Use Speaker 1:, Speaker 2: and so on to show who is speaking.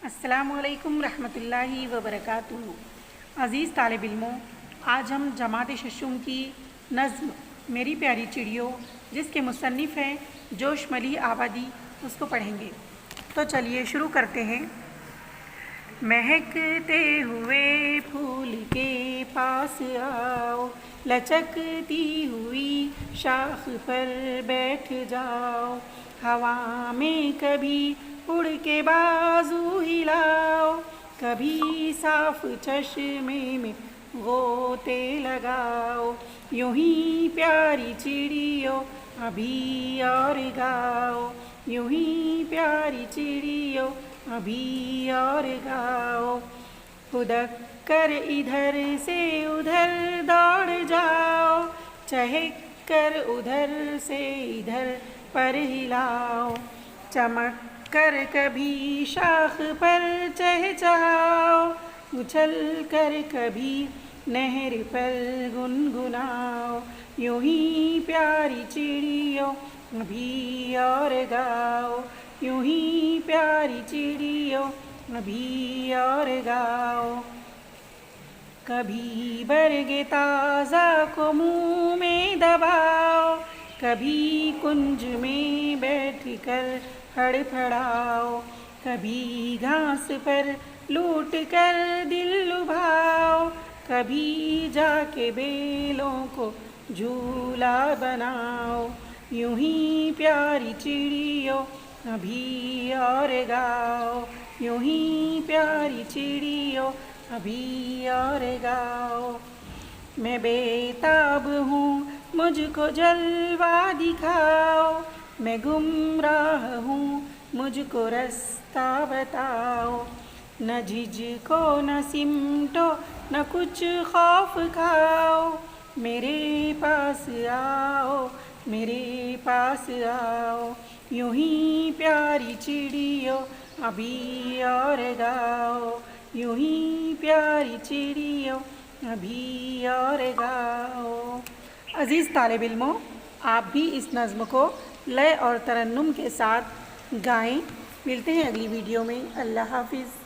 Speaker 1: अस्सलामुअलैकुम रहमतुल्लाहि व बरकातुहू। अज़ीज़ तालिब इल्मों, आज हम जमात शशुम की नज़्म मेरी प्यारी चिड़ियों, जिसके मुसन्निफ़ हैं जोशमली आबादी, उसको पढ़ेंगे। तो चलिए शुरू करते हैं। महकते हुए फूल के पास आओ, लचकती हुई शाख पर बैठ जाओ, हवा में कभी उड़ के बाजू हिलाओ, कभी साफ चश्मे में गोते लगाओ, यूं ही प्यारी चिड़ियों अभी और गाओ, यूं ही प्यारी चिड़ियों अभी और गाओ। खुदक कर इधर से उधर दौड़ जाओ, चहक कर उधर से इधर पर हिलाओ, चमक कर कभी शाख पर चहचहाओ, उछल कर कभी नहर पर गुनगुनाओ, यूं ही प्यारी चिड़ियों अभी और गाओ, यूं ही प्यारी चिड़ियों अभी और गाओ। कभी बरगे ताज़ा को मुँह में दबाओ, कभी कुंज में बैठ कर फड़फड़ाओ, कभी घास पर लूट कर दिल लुभाओ, कभी जाके बेलों को झूला बनाओ, यूं ही प्यारी चिड़ियों अभी और गाओ, यूं ही प्यारी चिड़ियों अभी और गाओ। मैं बेताब हूँ, मुझको जलवा दिखाओ, मैं गुमराह हूँ, मुझको रास्ता बताओ, न झिझको न सिमटो न कुछ खौफ खाओ, मेरे पास आओ, मेरे पास आओ, यूं ही प्यारी चिड़ियों अभी और गाओ, यूं ही प्यारी चिड़ियों अभी और गाओ। अज़ीज़ तालिब इल्मों, आप भी इस नज़्म को लय और तरन्नुम के साथ गाएं। मिलते हैं अगली वीडियो में। अल्लाह हाफ़िज़।